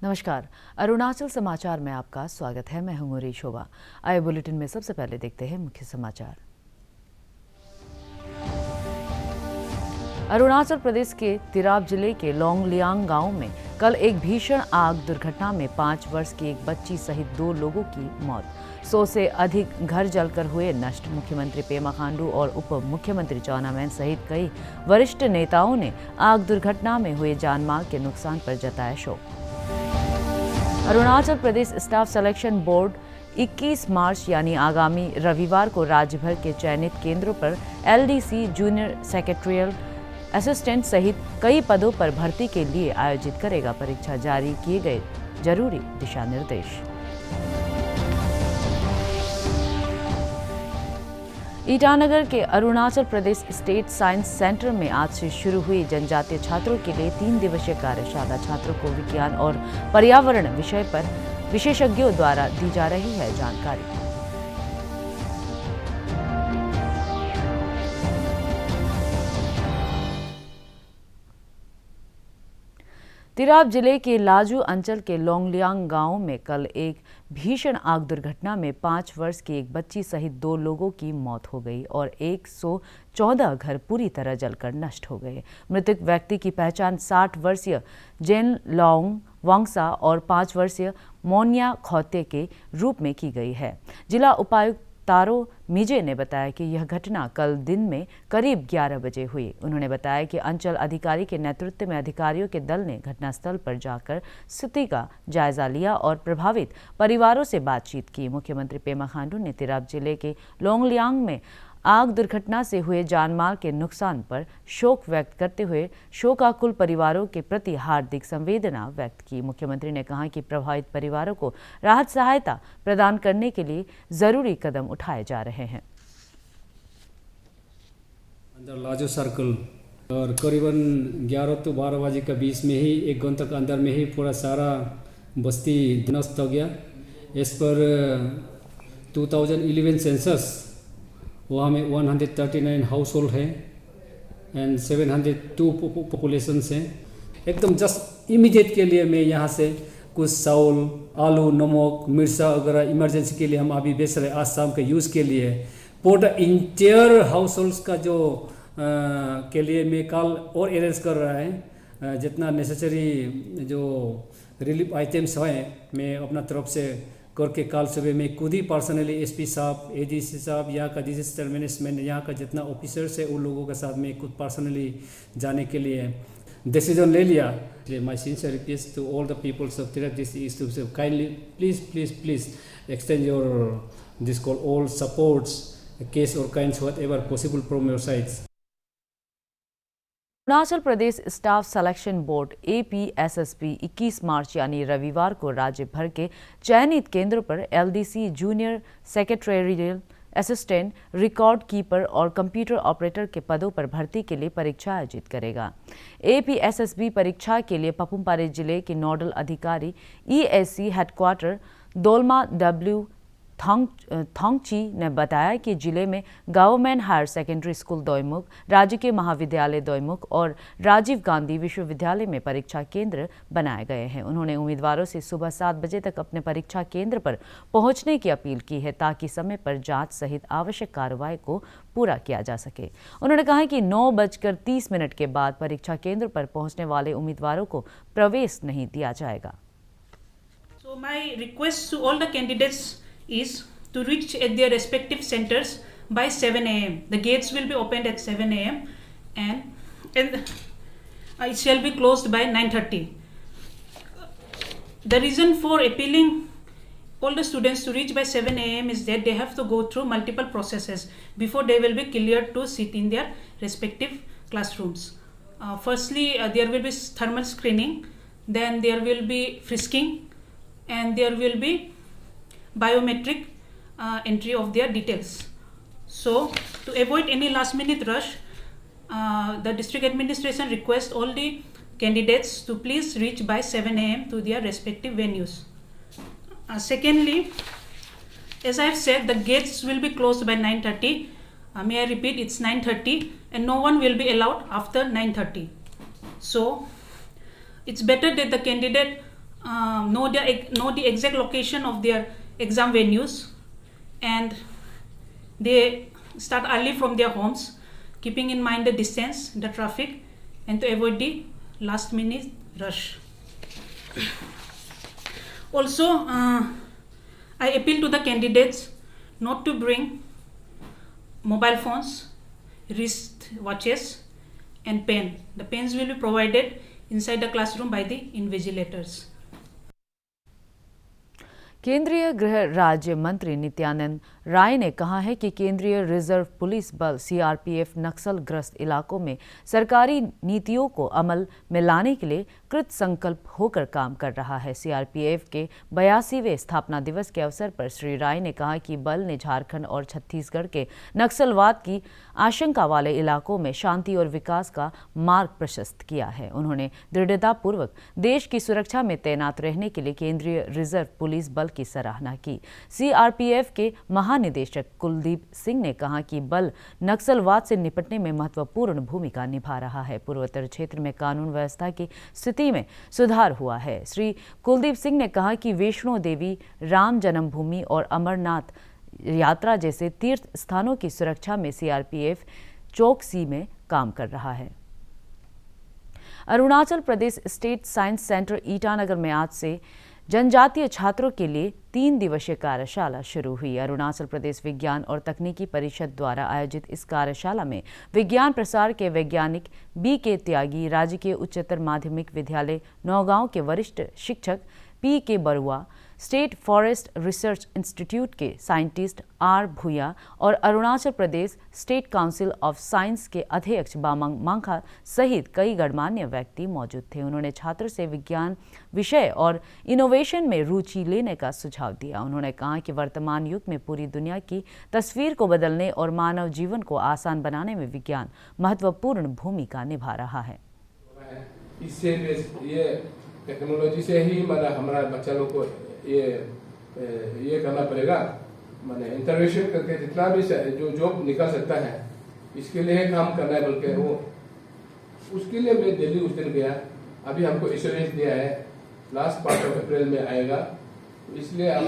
नमस्कार, अरुणाचल समाचार में आपका स्वागत है। मैं हूं मुरी शोभा। आइए बुलेटिन में सबसे पहले देखते हैं मुख्य समाचार। अरुणाचल प्रदेश के तिराप जिले के लोंगलियांग गांव में कल एक भीषण आग दुर्घटना में 5 वर्ष की एक बच्ची सहित 2 लोगों की मौत, 100 से अधिक घर जलकर हुए नष्ट। मुख्यमंत्री पेमा खांडू और उप मुख्यमंत्री चाउना मैन सहित कई वरिष्ठ नेताओं ने आग दुर्घटना में हुए जानमाल के नुकसान पर जताया शोक। Arunachal Pradesh staff selection board 21 मार्च यानी आगामी रविवार को राज्य भर के चयनित केंद्रों पर एलडीसी, जूनियर सेक्रेटरियल असिस्टेंट सहित कई पदों पर भर्ती के लिए आयोजित करेगा। परीक्षा जारी किए गए जरूरी दिशा निर्देश। ईटानगर के Arunachal Pradesh state science centre में आज से शुरू हुई जनजातीय छात्रों के लिए 3 दिवसीय कार्यशाला। छात्रों को विज्ञान और पर्यावरण विषय पर विशेषज्ञों द्वारा दी जा रही है जानकारी। तिराप जिले के लाजू अंचल के लोंगलियांग गांव में कल एक भीषण आग दुर्घटना में 5 वर्ष की एक बच्ची सहित 2 लोगों की मौत हो गई और 114 घर पूरी तरह जलकर नष्ट हो गए। मृतक व्यक्ति की पहचान 60 वर्षीय जेन लॉन्ग वांगसा और 5 वर्षीय मोनिया खौते के रूप में की गई है। जिला उपायुक्त तारो मिजे ने बताया कि यह घटना कल दिन में करीब 11 बजे हुई। उन्होंने बताया कि अंचल अधिकारी के नेतृत्व में अधिकारियों के दल ने घटनास्थल पर जाकर स्थिति का जायजा लिया और प्रभावित परिवारों से बातचीत की। मुख्यमंत्री पेमा खांडू ने तिराप जिले के लोंगलियांग में आग दुर्घटना से हुए जानमाल के नुकसान पर शोक व्यक्त करते हुए शोकाकुल परिवारों के प्रति हार्दिक संवेदना व्यक्त की। मुख्यमंत्री ने कहा कि प्रभावित परिवारों को राहत सहायता प्रदान करने के लिए जरूरी कदम उठाए जा रहे हैं। अंदर लाजो सर्कल और करीबन 11 to 12 बजे के बीच में ही 1 घंटे के अंदर में ही पूरा सारा बस्ती नष्ट हो गया। इस पर 2011 सेंसस वहाँ में 139 हाउस होल्ड है एंड 702 पॉपुलेशन हैं। एकदम जस्ट इमीडिएट के लिए मैं यहाँ से कुछ चावल, आलू, नमक, मिर्चा वगैरह इमरजेंसी के लिए हम अभी बेच रहे आज शाम के यूज़ के लिए। For the entire house holds का जो के लिए मैं कल और अरेंज कर रहा है। जितना नेसेसरी जो रिलीफ आइटम्स हैं मैं अपना तरफ से करके कल सुबह में खुद ही पर्सनली एसपी साहब, एडीसी साहब, यहाँ का डिजास्टर मैनेजमेंट, यहाँ का जितना ऑफिसर्स है उन लोगों के साथ में खुद पर्सनली जाने के लिए डिसीजन ले लिया। My sincere request to all the peoples of Tirap district to kindly please extend your this call all supports case और kinds whatever possible from your sides. Arunachal Pradesh staff selection board APSSB 21 मार्च यानी रविवार को राज्य भर के चयनित केंद्रों पर LDC, junior secretarial assistant, record keeper और कंप्यूटर ऑपरेटर के पदों पर भर्ती के लिए परीक्षा आयोजित करेगा। APSSB परीक्षा के लिए पपुमपारे जिले के नोडल अधिकारी ESC headquarter Dolma W Thongchi ने बताया कि जिले में government higher secondary school Doimukh, राजकीय महाविद्यालय दोईमुख और राजीव गांधी विश्वविद्यालय में परीक्षा केंद्र बनाए गए हैं। उन्होंने उम्मीदवारों से सुबह 7 बजे तक अपने परीक्षा केंद्र पर पहुंचने की अपील की है ताकि समय पर जांच सहित आवश्यक कार्रवाई को पूरा किया जा सके। उन्होंने कहा कि 9:30 के बाद परीक्षा केंद्र पर पहुंचने वाले उम्मीदवारों को प्रवेश नहीं दिया जाएगा। So my request to all the candidates is to reach at their respective centers by 7 a.m. The gates will be opened at 7 a.m. and it shall be closed by 9:30. The reason for appealing all the students to reach by 7 a.m. is that they have to go through multiple processes before they will be cleared to sit in their respective classrooms. Firstly, there will be thermal screening, then there will be frisking, and there will be biometric entry of their details. So to avoid any last minute rush, the district administration requests all the candidates to please reach by 7 a.m. to their respective venues. Secondly, as I have said, the gates will be closed by 9:30. May I repeat, it's 9:30 and no one will be allowed after 9:30. So it's better that the candidate know the exact location of their exam venues, and they start early from their homes, keeping in mind the distance, the traffic, and to avoid the last minute rush. Also, I appeal to the candidates not to bring mobile phones, wrist watches, and pen. The pens will be provided inside the classroom by the invigilators. केंद्रीय गृह राज्य मंत्री नित्यानंद राय ने कहा है कि केंद्रीय reserve police बल सीआरपीएफ नक्सलग्रस्त इलाकों में सरकारी नीतियों को अमल में लाने के लिए कृत संकल्प होकर काम कर रहा है। सीआरपीएफ के 82वें स्थापना दिवस के अवसर पर श्री राय ने कहा कि बल ने झारखंड और छत्तीसगढ़ के नक्सलवाद की आशंका वाले इलाकों में शांति और विकास का मार्ग प्रशस्त किया है। उन्होंने दृढ़तापूर्वक देश की सुरक्षा में तैनात रहने के लिए केंद्रीय रिजर्व पुलिस बल की सराहना की। सीआरपीएफ के महानिदेशक कुलदीप सिंह ने कहा कि बल नक्सलवाद से निपटने में महत्वपूर्ण भूमिका निभा रहा है। पूर्वोत्तर क्षेत्र में कानून व्यवस्था की स्थिति में सुधार हुआ है। श्री कुलदीप सिंह ने कहा कि वैष्णो देवी, राम जन्मभूमि और अमरनाथ यात्रा जैसे तीर्थ स्थानों की सुरक्षा में सीआरपीएफ चौकसी में काम कर रहा है। Arunachal Pradesh state science centre Itanagar में आज से जनजातीय छात्रों के लिए 3 दिवसीय कार्यशाला शुरू हुई। अरुणाचल प्रदेश विज्ञान और तकनीकी परिषद द्वारा आयोजित इस कार्यशाला में विज्ञान प्रसार के वैज्ञानिक बी.के. त्यागी, राजकीय उच्चतर माध्यमिक विद्यालय नौगांव के वरिष्ठ शिक्षक PK. Barua, state forest research institute के साइंटिस्ट आर. भूया और Arunachal Pradesh state council of science के अध्यक्ष बामंग मांखा सहित कई गणमान्य व्यक्ति मौजूद थे। उन्होंने छात्रों से विज्ञान विषय और इनोवेशन में रुचि लेने का सुझाव दिया। उन्होंने कहा कि वर्तमान युग में पूरी दुनिया की तस्वीर को बदलने और मानव जीवन को आसान बनाने में विज्ञान महत्वपूर्ण भूमिका निभा रहा है। इससे ये टेक्नोलॉजी से ही हमारा बच्चा लोग को ये करना पड़ेगा, माने इंटरवेंशन करके जितना भी जो जॉब निकल सकता है इसके लिए काम करना है। बल्कि वो उसके लिए मैं दिल्ली उस दिन गया, अभी हमको एश्योरेंस दिया है लास्ट पार्ट ऑफ अप्रैल में आएगा। इसलिए हम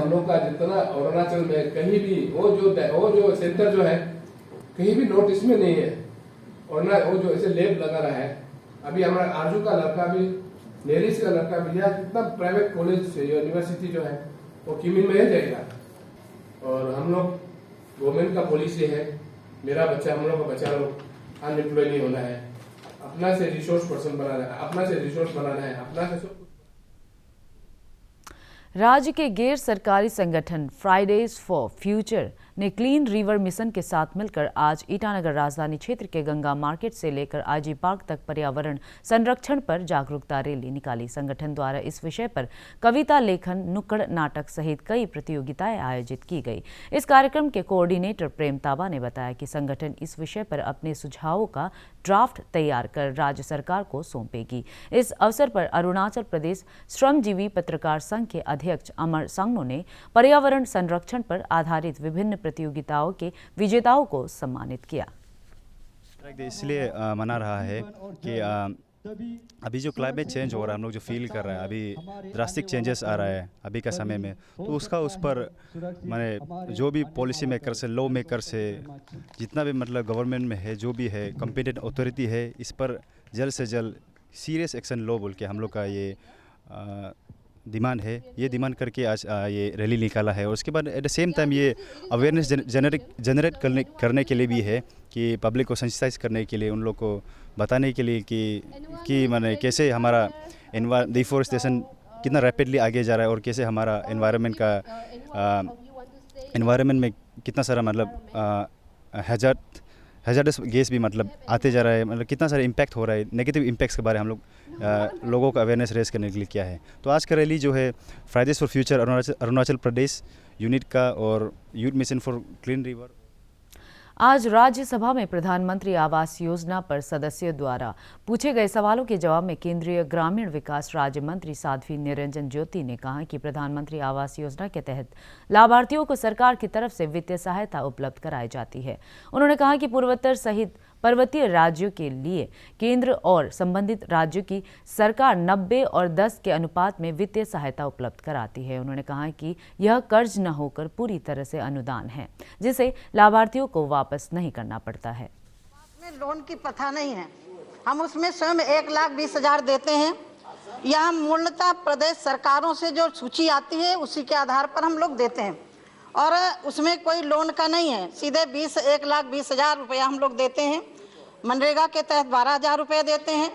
लोग का जितना अरुणाचल में कहीं भी वो जो सेंटर जो है कहीं भी नॉर्थ ईस्ट में नहीं है, और ना वो जो ऐसे लैब लगा रहा है। अभी हमारा आजू का लड़का भी, नेरिस का लड़का भी, यहाँ कितना प्राइवेट कॉलेज यूनिवर्सिटी जो है वो किमिन में है जाएगा। और हम लोग गवर्नमेंट का पॉलिसी है, मेरा बच्चा, हम लोग का बच्चा लोग अनएम्प्लॉय नहीं होना है, अपना से रिसोर्स पर्सन बनाना है, अपना से रिसोर्स बनाना है, अपना से सब। राज्य के गैर सरकारी संगठन फ्राइडेज फॉर फ्यूचर ने क्लीन रिवर मिशन के साथ मिलकर आज ईटानगर राजधानी क्षेत्र के गंगा मार्केट से लेकर आईजी पार्क तक पर्यावरण संरक्षण पर जागरूकता रैली निकाली। संगठन द्वारा इस विषय पर कविता लेखन, नुक्कड़ नाटक सहित कई प्रतियोगिताएं आयोजित की गई। इस कार्यक्रम के कोऑर्डिनेटर प्रेम ताबा ने बताया कि संगठन इस विषय पर अपने सुझावों का ड्राफ्ट तैयार कर राज्य सरकार को सौंपेगी। इस अवसर पर अरुणाचल प्रदेश श्रमजीवी पत्रकार संघ के अध्यक्ष अमर संगनो ने पर्यावरण संरक्षण पर आधारित विभिन्न प्रतियोगिताओं के विजेताओं को सम्मानित किया। इसलिए मना रहा है कि अभी जो क्लाइमेट चेंज हो रहा है, हम लोग जो फील कर रहे हैं, अभी ड्रास्टिक चेंजेस आ रहा है अभी का समय में, तो उसका उस पर माने जो भी पॉलिसी मेकर से, लॉ मेकर से, जितना भी मतलब गवर्नमेंट में है, जो भी है कॉम्पिटेंट अथॉरिटी है, इस पर जल्द से जल्द सीरियस एक्शन लो बोल के हम लोग का ये डिमांड है। ये डिमांड करके आज ये रैली निकाला है। और उसके बाद एट द सेम टाइम ये अवेयरनेस जनरेट करने के लिए भी है कि पब्लिक को सेंसिटाइज करने के लिए, उन लोग को बताने के लिए कि माने कैसे हमारा डिफॉरेस्टेशन कितना रैपिडली आगे जा रहा है और कैसे हमारा एनवायरनमेंट में कितना सारा मतलब हैजार्डस गैस भी मतलब आते जा रहा है, मतलब कितना सारा इम्पैक्ट हो रहा है, नेगेटिव इम्पैक्ट्स के बारे में हम लोग लोगों का अवेयरनेस रेज करने के लिए किया है। तो आज का रैली जो है Fridays for future Arunachal Pradesh unit का और youth mission for clean river. आज राज्यसभा में प्रधानमंत्री आवास योजना पर सदस्यों द्वारा पूछे गए सवालों के जवाब में केंद्रीय ग्रामीण विकास राज्य मंत्री साध्वी निरंजन ज्योति ने कहा कि प्रधानमंत्री आवास योजना के तहत लाभार्थियों को सरकार की तरफ से वित्तीय सहायता उपलब्ध कराई जाती है। उन्होंने कहा कि पूर्वोत्तर सहित पर्वतीय राज्यों के लिए केंद्र और संबंधित राज्यों की सरकार 90 और 10 के अनुपात में वित्तीय सहायता उपलब्ध कराती है। उन्होंने कहा कि यह कर्ज न होकर पूरी तरह से अनुदान है, जिसे लाभार्थियों को वापस नहीं करना पड़ता है। लोन की प्रथा नहीं है, हम उसमें स्वयं 1,20,000 देते हैं। यह मूलतः प्रदेश सरकारों से जो सूची आती है उसी के आधार पर हम लोग देते हैं और उसमें कोई लोन का नहीं है। सीधे 1,20,000 रुपया हम लोग देते हैं। मनरेगा के तहत 12,000 रुपये देते हैं।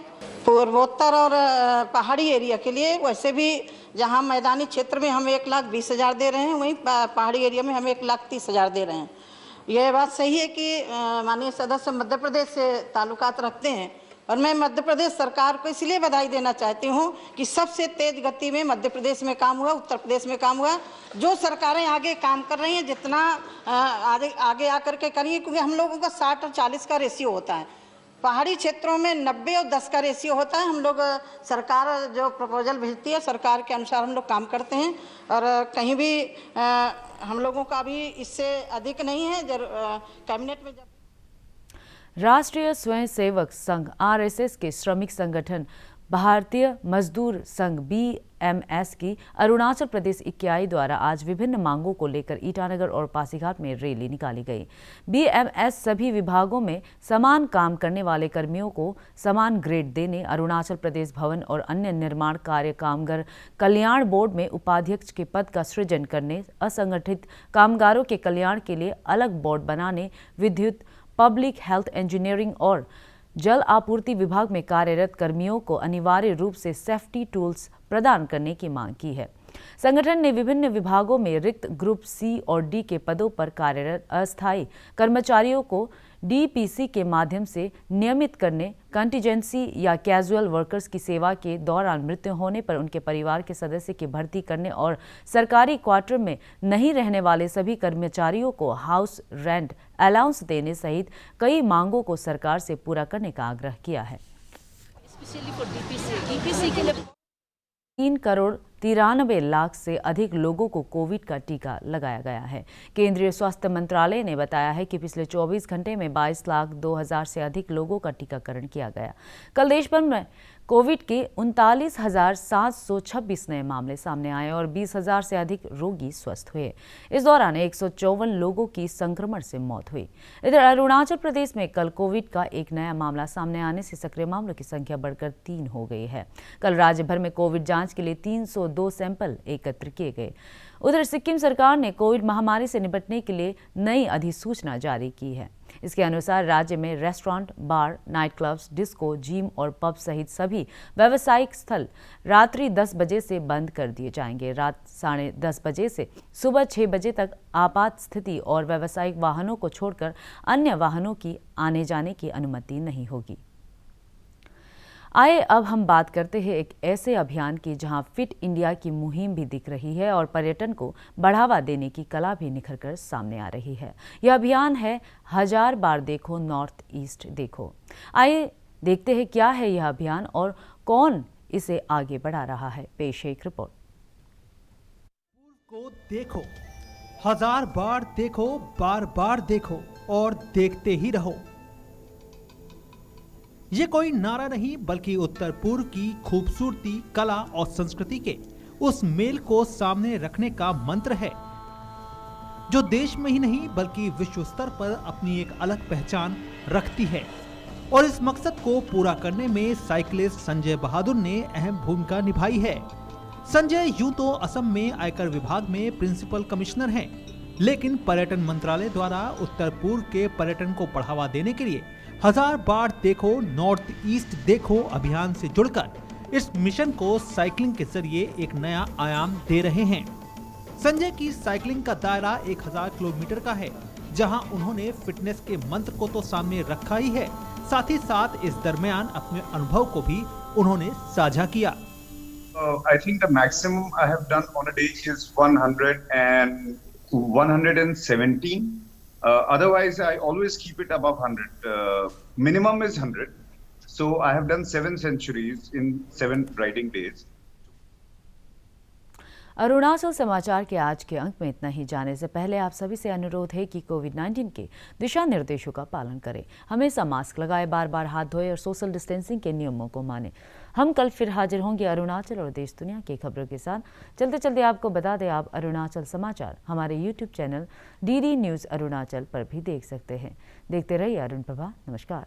पूर्वोत्तर और पहाड़ी एरिया के लिए वैसे भी जहां मैदानी क्षेत्र में हम 1,20,000 दे रहे हैं, वहीं पहाड़ी एरिया में हम 1,30,000 दे रहे हैं। यह बात सही है कि माननीय सदस्य मध्य प्रदेश से ताल्लुकात रखते हैं और मैं मध्य प्रदेश सरकार को इसलिए बधाई देना चाहती हूं कि सबसे तेज गति में मध्य प्रदेश में काम हुआ, उत्तर प्रदेश में काम हुआ। जो सरकारें आगे काम कर रही हैं, जितना आगे आकर के करिए, क्योंकि हम लोगों का 60 और 40 का रेशियो होता है, पहाड़ी क्षेत्रों में 90 और 10 का रेशियो होता है। हम लोग सरकार जो प्रपोजल भेजती है सरकार के अनुसार हम लोग काम करते हैं और कहीं भी हम लोगों का भी इससे अधिक नहीं है। कैबिनेट में जब राष्ट्रीय स्वयंसेवक संघ आरएसएस के श्रमिक संगठन भारतीय मजदूर संघ बीएमएस की अरुणाचल प्रदेश इकाई द्वारा आज विभिन्न मांगों को लेकर ईटानगर और पासीघाट में रैली निकाली गई। बीएमएस सभी विभागों में समान काम करने वाले कर्मियों को समान ग्रेड देने, अरुणाचल प्रदेश भवन और अन्य निर्माण कार्य कामगार कल्याण बोर्ड में उपाध्यक्ष के पद का सृजन करने, असंगठित कामगारों के कल्याण के लिए अलग बोर्ड बनाने, विद्युत, पब्लिक हेल्थ, इंजीनियरिंग और जल आपूर्ति विभाग में कार्यरत कर्मियों को अनिवार्य रूप से सेफ्टी टूल्स प्रदान करने की मांग की है। संगठन ने विभिन्न विभागों में रिक्त ग्रुप सी और डी के पदों पर कार्यरत अस्थायी कर्मचारियों को डीपीसी के माध्यम से नियमित करने, कंटीजेंसी या कैजुअल वर्कर्स की सेवा के दौरान मृत्यु होने पर उनके परिवार के सदस्य की भर्ती करने और सरकारी क्वार्टर में नहीं रहने वाले सभी कर्मचारियों को हाउस रेंट अलाउंस देने सहित कई मांगों को सरकार से पूरा करने का आग्रह किया है। 3 करोड़ 93 लाख से अधिक लोगों को कोविड का टीका लगाया गया है। केंद्रीय स्वास्थ्य मंत्रालय ने बताया है कि पिछले 24 घंटे में 22,02,000 से अधिक लोगों का टीकाकरण किया गया। कल देश भर में कोविड के 39,726 नए मामले सामने आए और 20,000 से अधिक रोगी स्वस्थ हुए। इस दौरान 154 लोगों की संक्रमण से मौत हुई। इधर अरुणाचल प्रदेश में कल कोविड का एक नया मामला सामने आने से सक्रिय मामलों की संख्या बढ़कर 3 हो गई है। कल राज्य भर में कोविड जांच के लिए 302 सैंपल एकत्र किए गए। उधर सिक्किम सरकार ने कोविड महामारी से निपटने के लिए नई अधिसूचना जारी की है। इसके अनुसार राज्य में रेस्टोरेंट, बार, नाइट क्लब्स, डिस्को, जिम और पब सहित सभी व्यावसायिक स्थल रात्रि 10 बजे से बंद कर दिए जाएंगे। रात 10:30 बजे से सुबह 6 बजे तक आपात स्थिति और व्यावसायिक वाहनों को छोड़कर अन्य वाहनों की आने जाने की अनुमति नहीं होगी। आइए अब हम बात करते हैं एक ऐसे अभियान की जहां फिट इंडिया की मुहिम भी दिख रही है और पर्यटन को बढ़ावा देने की कला भी निखर कर सामने आ रही है। यह अभियान है 1000 बार देखो नॉर्थ ईस्ट देखो। आइए देखते हैं क्या है यह अभियान और कौन इसे आगे बढ़ा रहा है। पेश है एक रिपोर्ट। को देखो, 1000 बार देखो, बार बार देखो और देखते ही रहो। ये कोई नारा नहीं बल्कि उत्तर पूर्व की खूबसूरती, कला और संस्कृति के उस मेल को सामने रखने का मंत्र है जो देश में ही नहीं बल्कि विश्व स्तर पर अपनी एक अलग पहचान रखती है। और इस मकसद को पूरा करने में साइकिलिस्ट संजय बहादुर ने अहम भूमिका निभाई है। संजय यूं तो असम में आयकर विभाग में प्रिंसिपल कमिश्नर हैं, लेकिन पर्यटन मंत्रालय द्वारा उत्तर पूर्व के पर्यटन को बढ़ावा देने के लिए 1000 बार देखो नॉर्थ ईस्ट देखो अभियान से जुड़कर इस मिशन को साइकिलिंग के जरिए एक नया आयाम दे रहे हैं। संजय की साइकिलिंग का दायरा 1000 किलोमीटर का है, जहां उन्होंने फिटनेस के मंत्र को तो सामने रखा ही है, साथ ही साथ इस दरमियान अपने अनुभव को भी उन्होंने साझा किया। I think the maximum I have done on a day is 117. Otherwise, I always keep it above 100. Minimum is 100. So I have done 7 centuries in 7 riding days. Arunachal समाचार के आज के अंक में इतना ही। जाने से पहले आप सभी से अनुरोध है कि कोविड-19 के दिशा निर्देशों का पालन करें, हमेशा मास्क लगाएं, बार बार हाथ धोएं और सोशल डिस्टेंसिंग के नियमों को मानें। हम कल फिर हाजिर होंगे अरुणाचल और देश दुनिया की खबरों के साथ। चलते चलते आपको बता दें, आप अरुणाचल समाचार हमारे YouTube channel DD news Arunachal पर भी देख सकते हैं। देखते रहिए अरुण प्रभा। नमस्कार।